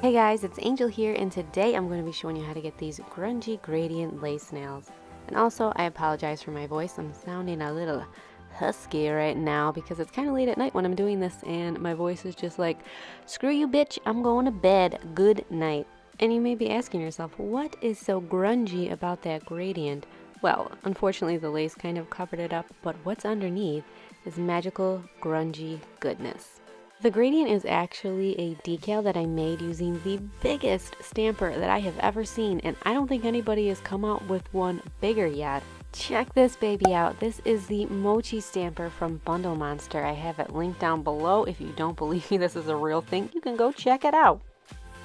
Hey guys, it's Angel here, and today I'm going to be showing you how to get these grungy gradient lace nails. And also, I apologize for my voice. I'm sounding a little husky right now because it's kind of late at night when I'm doing this, and my voice is just like, screw you bitch, I'm going to bed, good night. And you may be asking yourself, what is so grungy about that gradient? Well, unfortunately the lace kind of covered it up, but what's underneath is magical grungy goodness. The gradient is actually a decal that I made using the biggest stamper that I have ever seen, and I don't think anybody has come out with one bigger yet. Check this baby out. This is the Mochi Stamper from Bundle Monster. I have it linked down below. If you don't believe me this is a real thing, you can go check it out.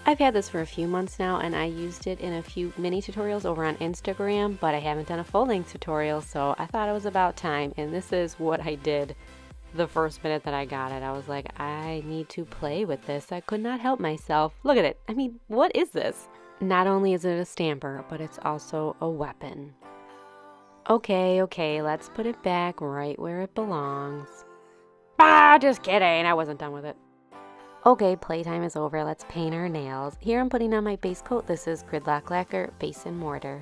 I've had this for a few months now, and I used it in a few mini tutorials over on Instagram, but I haven't done a full-length tutorial, so I thought it was about time, and this is what I did. The first minute that I got it, I was like, I need to play with this. I could not help myself. Look at it. I mean, what is this? Not only is it a stamper, but it's also a weapon. Okay, let's put it back right where it belongs. Ah, just kidding. I wasn't done with it. Okay, playtime is over. Let's paint our nails. Here I'm putting on my base coat. This is Gridlock Lacquer Base and Mortar.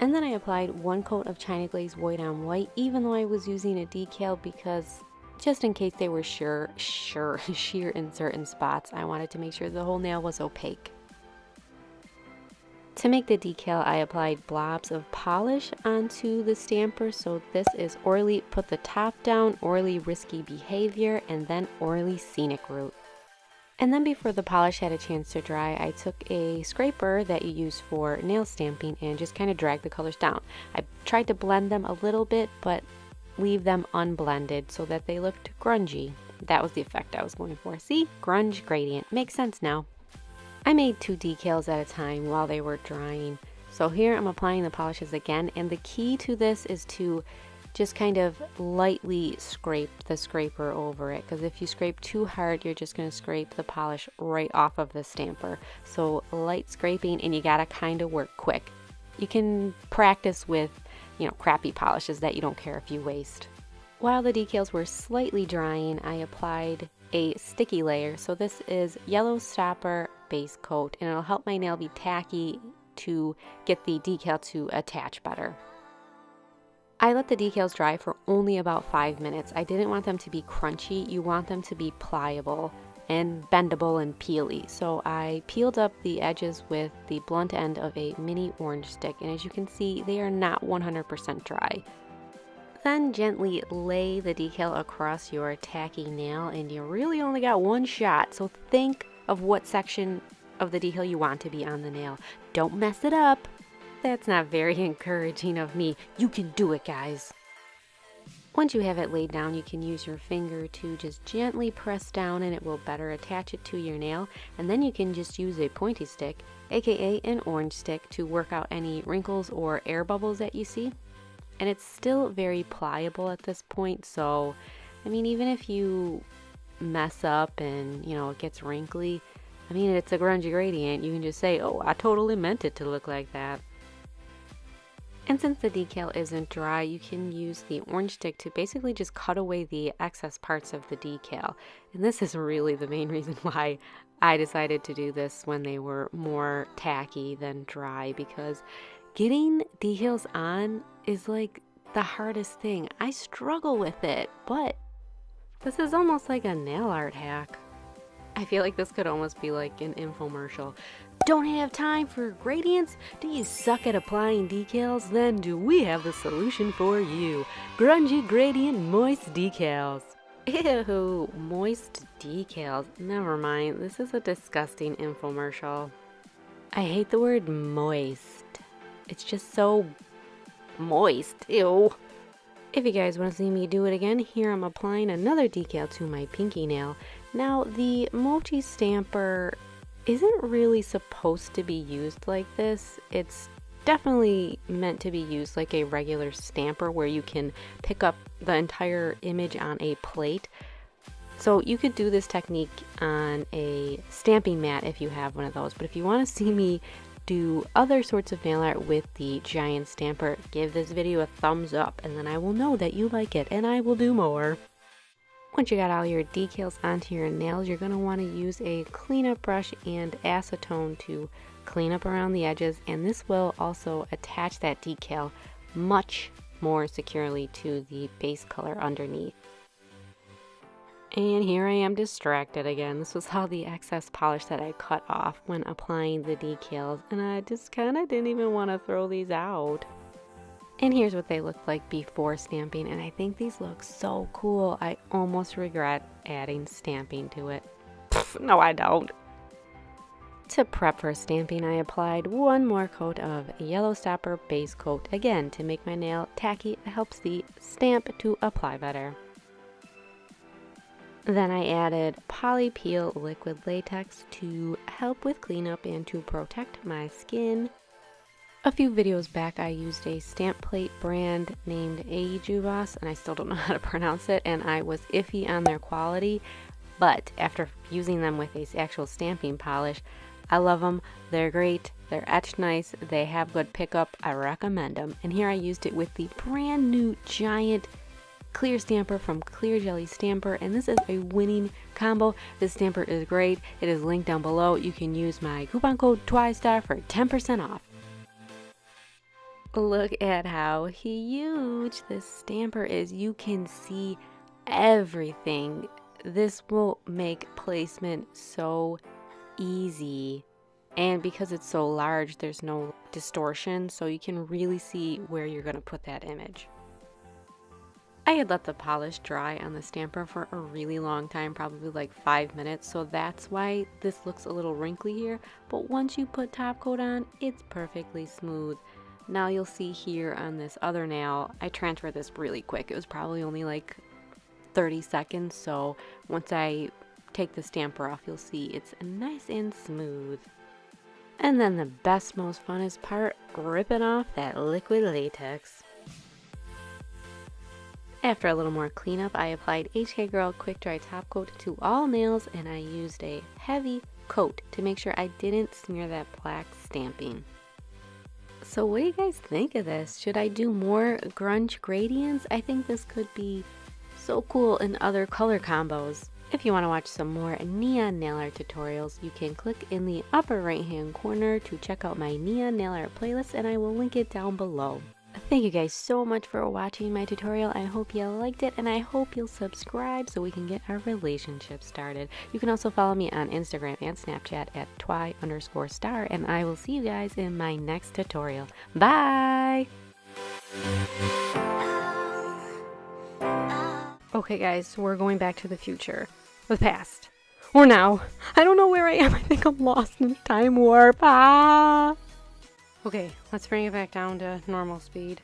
And then I applied one coat of China Glaze white on white, even though I was using a decal, because just in case they were sheer in certain spots, I wanted to make sure the whole nail was opaque. To make the decal, I applied blobs of polish onto the stamper. So this is Orly Put the Top Down, Orly Risky Behavior, and then Orly Scenic Route. And then before the polish had a chance to dry, I took a scraper that you use for nail stamping and just kind of dragged the colors down. I tried to blend them a little bit, but leave them unblended so that they looked grungy. That was the effect I was going for. See? Grunge gradient. Makes sense now. I made 2 decals at a time while they were drying. So here I'm applying the polishes again, and the key to this is to just kind of lightly scrape the scraper over it, because if you scrape too hard, you're just going to scrape the polish right off of the stamper. So light scraping, and you gotta kind of work quick. You can practice with, crappy polishes that you don't care if you waste. While the decals were slightly drying, I applied a sticky layer. So this is Yellow Stopper base coat, and it'll help my nail be tacky to get the decal to attach better. I let the decals dry for only about 5 minutes. I didn't want them to be crunchy. You want them to be pliable and bendable and peely. So I peeled up the edges with the blunt end of a mini orange stick, and as you can see, they are not 100% dry. Then gently lay the decal across your tacky nail, and you really only got one shot. So think of what section of the decal you want to be on the nail. Don't mess it up. That's not very encouraging of me. You can do it, guys. Once you have it laid down, you can use your finger to just gently press down, and it will better attach it to your nail. And then you can just use a pointy stick, aka an orange stick, to work out any wrinkles or air bubbles that you see. And it's still very pliable at this point, so I mean, even if you mess up and it gets wrinkly, I mean, it's a grungy gradient. You can just say, oh, I totally meant it to look like that. And since the decal isn't dry, you can use the orange stick to basically just cut away the excess parts of the decal. And this is really the main reason why I decided to do this when they were more tacky than dry, because getting decals on is like the hardest thing. I struggle with it, but this is almost like a nail art hack. I feel like this could almost be like an infomercial. Don't have time for gradients? Do you suck at applying decals? Then do we have the solution for you. Grungy Gradient Moist Decals. Ew, moist decals. Never mind, this is a disgusting infomercial. I hate the word moist. It's just so moist. Ew. If you guys want to see me do it again, here I'm applying another decal to my pinky nail. Now, the Mochi Stamper isn't really supposed to be used like this. It's definitely meant to be used like a regular stamper where you can pick up the entire image on a plate. So you could do this technique on a stamping mat if you have one of those. But if you want to see me do other sorts of nail art with the giant stamper, give this video a thumbs up, and then I will know that you like it and I will do more. Once you got all your decals onto your nails, you're going to want to use a cleanup brush and acetone to clean up around the edges, and this will also attach that decal much more securely to the base color underneath. And here I am distracted again. This was all the excess polish that I cut off when applying the decals, and I just kind of didn't even want to throw these out. And here's what they look like before stamping, and I think these look so cool. I almost regret adding stamping to it. No, I don't. To prep for stamping, I applied one more coat of yellow stopper base coat, again to make my nail tacky. It helps the stamp to apply better. Then I added Poli Peel liquid latex to help with cleanup and to protect my skin. A few videos back I used a stamp plate brand named Ejiubas, and I still don't know how to pronounce it, and I was iffy on their quality, but after using them with a actual stamping polish, I love them. They're great, they're etched nice, they have good pickup, I recommend them. And here I used it with the brand new giant clear stamper from Clear Jelly Stamper, and this is a winning combo. This stamper is great. It is linked down below. You can use my coupon code TWISTAR for 10% off. Look at how huge this stamper is. You can see everything. This will make placement so easy, and because it's so large, there's no distortion, so you can really see where you're going to put that image. I had let the polish dry on the stamper for a really long time, probably like 5 minutes, so that's why this looks a little wrinkly here, but once you put top coat on, it's perfectly smooth. Now you'll see here on this other nail, I transferred this really quick. It was probably only like 30 seconds, so once I take the stamper off, you'll see it's nice and smooth. And then the best, most funnest part, ripping off that liquid latex. After a little more cleanup, I applied HK Girl Quick Dry Top Coat to all nails, and I used a heavy coat to make sure I didn't smear that black stamping. So what do you guys think of this? Should I do more grunge gradients? I think this could be so cool in other color combos. If you want to watch some more neon nail art tutorials, you can click in the upper right hand corner to check out my neon nail art playlist, and I will link it down below. Thank you guys so much for watching my tutorial. I hope you liked it, and I hope you'll subscribe so we can get our relationship started. You can also follow me on Instagram and Snapchat at twi_star, and I will see you guys in my next tutorial. Bye! Okay guys, so we're going back to the future. The past. Or now. I don't know where I am. I think I'm lost in a time warp. Ah! Okay, let's bring it back down to normal speed.